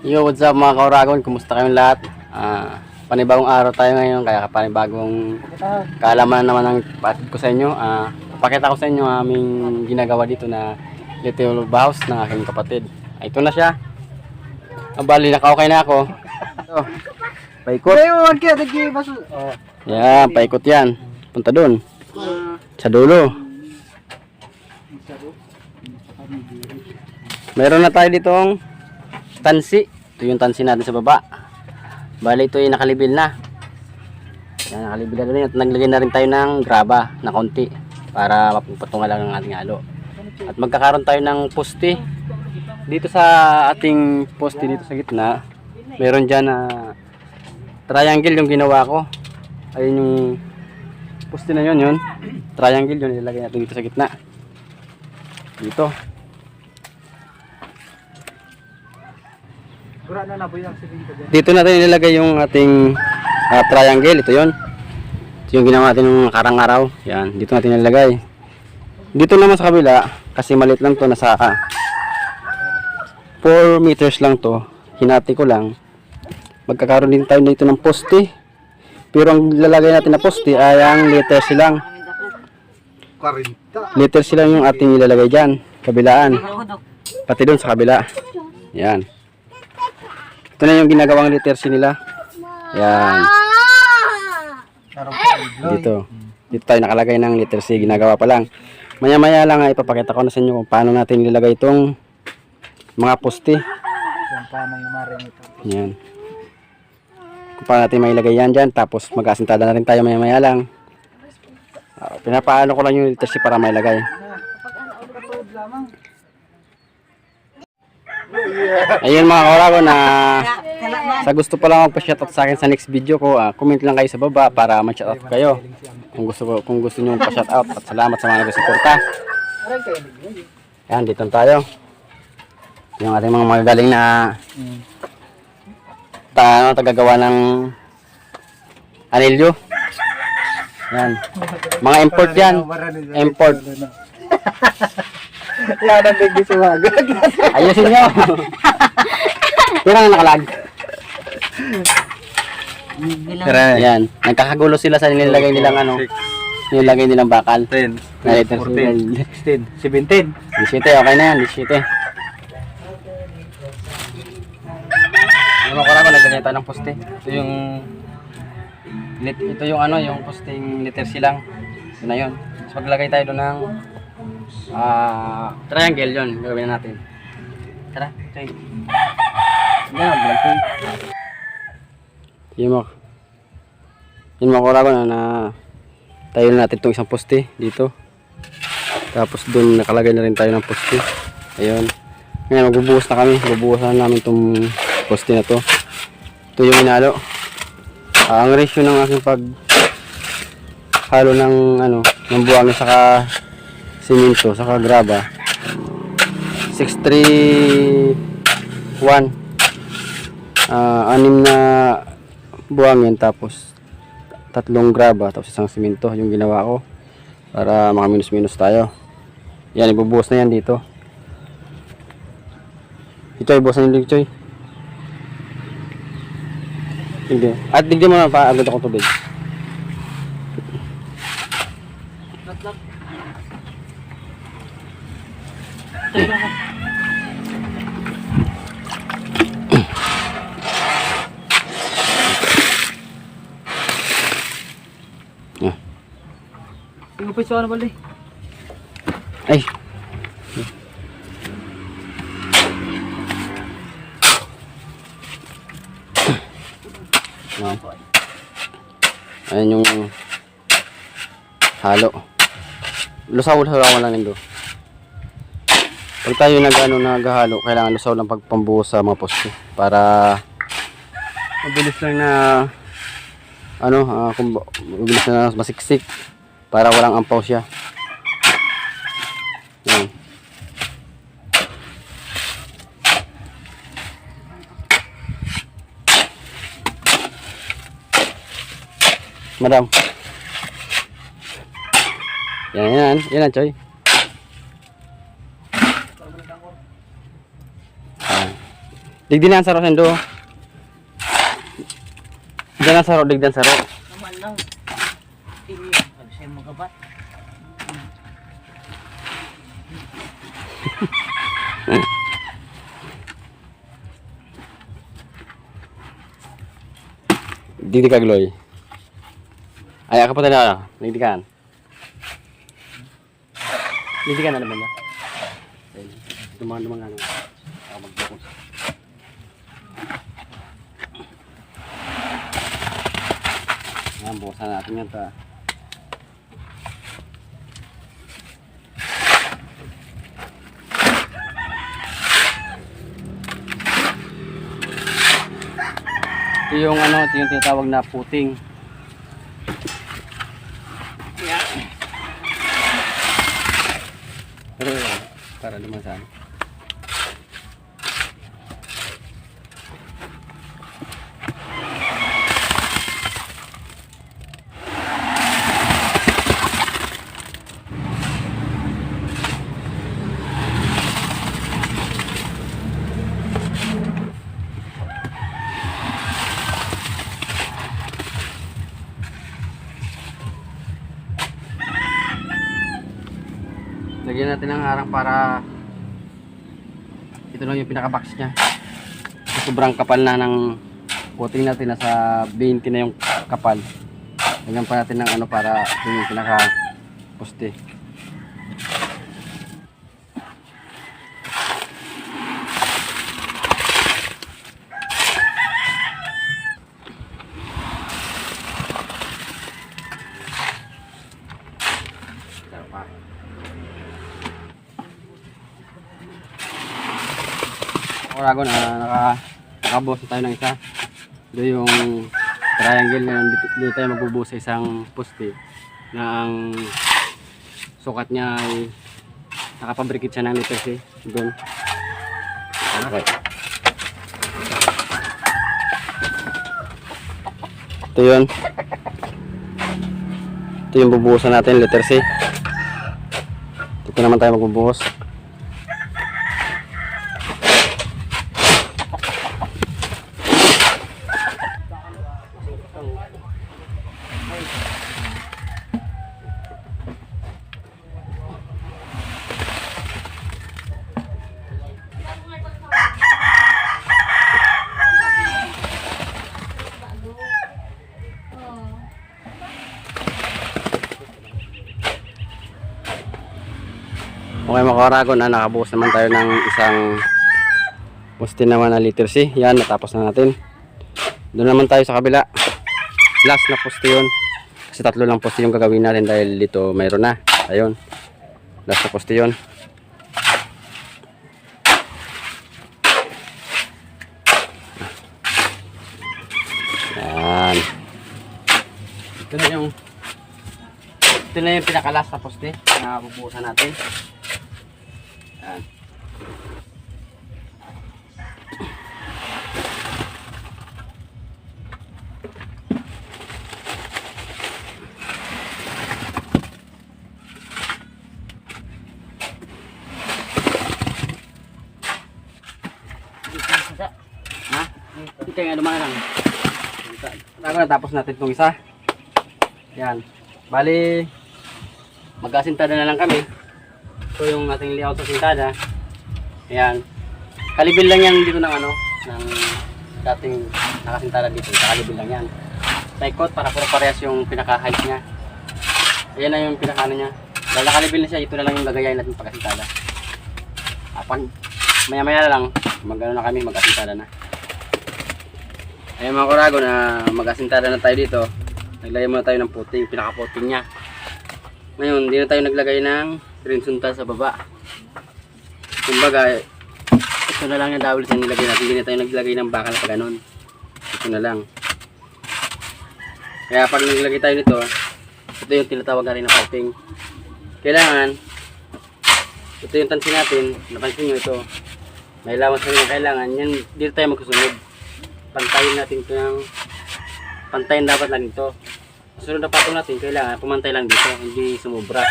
Yo, what's up mga kauragon? Kumusta kayong lahat? Panibagong araw tayo ngayon, kaya panibagong kaalaman naman ang patid ko sa inyo. Papakita ko sa inyo ang aming ginagawa dito na little house ng aking kapatid. Ito na siya. Bali, naka-okay na ako. So, paikot. Yan, paikot yan. Punta dun. Sa dulo. Meron na tayo ditong tansi. Ito yung tansi natin sa baba. Bali, ito yung nakalibil na. Yan, nakalibil na rin. At naglagay na rin tayo ng graba na konti para mapatungan lang ng ating halo. At magkakaroon tayo ng poste. Dito sa ating poste dito sa gitna, meron dyan na triangle yung ginawa ko. Ayun yung poste na yun. Triangle yun, ilalagay natin dito sa gitna. Dito. Dito natin ilalagay yung ating triangle. Ito yun. Ito yung ginawa natin ng nakarang araw. Yan, dito natin ilalagay. Dito naman sa kabila, kasi maliit lang to, nasa 4 meters lang to. Hinati ko lang. Magkakaroon din tayo dito ng poste. Pero ang lalagay natin na poste ay ang letters lang. Letters lang yung ating ilalagay dyan. Kabilaan. Pati doon sa kabila. Yan. Ito na yung ginagawang letters nila. Yan. Dito. Dito tayo nakalagay ng letters C. Ginagawa pa lang. Maya-maya lang ay ipapakita ko na sa inyo kung paano natin ilalagay itong mga poste. Yan. Kung paano natin mailagay yan dyan. Tapos mag-asintada na rin tayo maya-maya lang. Pinapaano ko lang yung letters C para mailagay. Ayun mga kaurago, na sa gusto pa lang magpa-shoutout sa akin sa next video ko, comment lang kayo sa baba para ma-shoutout kayo kung gusto niyo pa-shoutout. At salamat sa mga nagsuporta. Yan, dito tayo. Yung ating mga magagaling na tagagawa ng anilyo. Yan. Mga import yan. Import. Yan ang bigay si Wagag. Ayusin nyo. Pero ang nakalag. Yan. Nagkakagulo sila sa nilagay nilang nilagay nilang bakal. 10, 14, 16, 17. 17, okay na yan. 17. Ano ko lang, naglagay tayo ng poste. Ito yung yung posting letter C lang. Ito na yun. So maglagay tayo doon ng triangle yun. Gagawin na natin. Tara, Choy. Yan, vlog ko. Yun mga kurago na tayo na natin itong isang poste dito. Tapos doon nakalagay na rin tayo ng poste. Ayun. Ngayon magbubuhos na kami. Bubuhusan namin itong poste na to. Ito yung inalo. Ang ratio ng aking halo ng ng buwangin saka simento saka graba 631. 6 na buwangin tapos 3 graba tapos 1 simento yung ginawa ko para makaminus-minus tayo. Yan, ibubuhos na yan dito. Ito ibuhos na yung Choy. Hindi. At digdi mo na pa agad ako tubig. Tingnan pa siya bali. Ay. Ayan yung halo. Lusaw-lusaw lang nito. Pag tayo naghahalo, kailangan lusaw lang pagpambuhos sa mga poste para mabilis lang na mabilis na masiksik para walang ampaw siya. Yan. Madam. Yan, Choy. Digdinan sa ro sendo. Digdinan sa ro, digdinan sa ro. Naman lang. Ini habis saya magabat. Digdi ka gloy. Ay ka pa tala. Digdikan. Digdikan na naman ba? Dumang ano. Ako mag-focus. Yan, bukasan natin yan ta. Ito yung ano, ito yung tinatawag na puting. Yan. Pero para naman sa ano. Lagyan natin ng harang para ito lang yung pinaka-box nya. Sobrang kapal na ng coating natin, nasa 20 na yung kapal. Lagyan pa natin ng ano para ito yung pinaka-poste. Orago na nakabuhos na tayo ng isa. Ito yung triangle na dito tayo magbubuhos sa isang poste na ang sukat niya ay nakapabrikit siya ng letter C doon. Okay. Ito yun. Ito yung bubuhusan natin, letter C. Dito naman tayo magbubuhos. Okay mga Oragon, nakabuhos naman tayo ng isang poste naman na letter C. Yan, natapos na natin. Doon naman tayo sa kabila. Last na poste yun. Kasi 3 lang poste yung gagawin natin dahil dito mayroon na. Ayun. Last na poste yun. Yan. Ito na yung pinaka-last na poste na bubuhusan natin. Yan. Ha? Ito nga dumaan lang. Tapos natin itong isa. Yan. Bali, mag-asintada na lang kami. Ito yung ating layout sa sintada. Ayan. Kalibil lang yan dito ng ano, ng dating nakasintada dito. Kalibil lang yan. Taikot para puro parehas yung pinaka-height niya. Ayan na yung pinaka-ano niya. Dahil nakalibil na siya, ito na lang yung gagayain natin pag-asintada. Pag maya-maya na lang, mag-ano na kami, mag-asintada na. Ayan mga Orago, na mag-asintada na tayo dito. Naglagay muna tayo ng puting, pinaka-puting niya. Ngayon, hindi na tayo naglagay ng rinsuntal sa baba. Kumbaga, ito na lang yung dowel sa nilagay natin. Hindi na tayo naglagay ng bakal pa ganun. Ito na lang. Kaya pag naglagay tayo nito, ito yung tinatawag natin na puting. Kailangan, ito yung tansin natin. Napansin nyo ito. May lawas na kailangan. Yan, dito tayo magsusunod. Pantayin natin ito yung pantayin dapat lang ito. Sunod na patong natin, kailangan pumantay lang dito, hindi sumubra.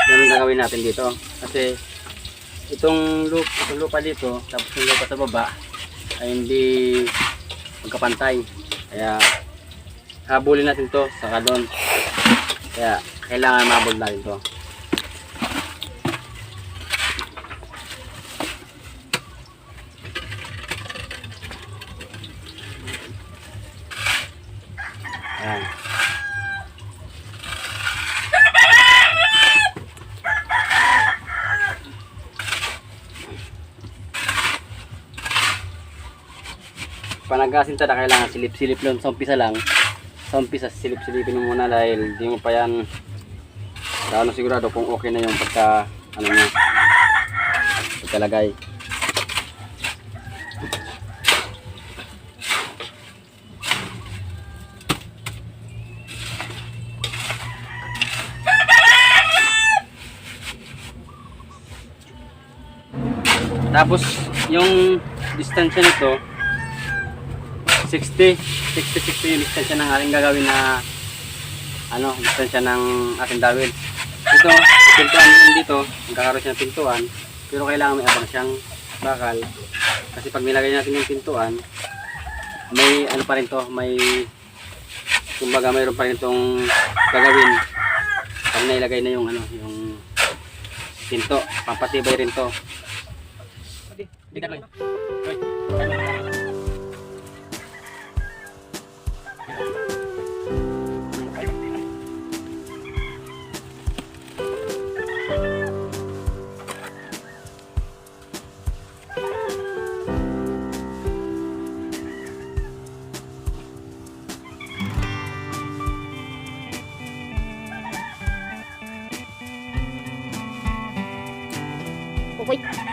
Ganun gagawin natin dito. Kasi itong lupa dito, tapos yung lupa sa baba, ay hindi magkapantay. Kaya habulin natin to saka doon. Kaya kailangan mabul natin to. Ayan. Panagasin na kailangan silip-silip lang sa umpisa lang. Sa umpisa silip-silipin mo muna dahil di mo pa yan lalo sigurado kung okay na yung pagka ano niya pagkalagay. Tapos yung distansya nito 60 yung distansya ng ating gagawin na ano, distansya ng ating dawil. Ito, pintuan dito, magkakaroon siya ng pintuan, pero kailangan may abang siyang bakal. Kasi pag nilagay natin yung pintuan, may ano pa rin to, may kumbaga mayroon pa rin itong gagawin. Pag nailagay na yung ano, yung pinto, pampatibay rin to. Wait.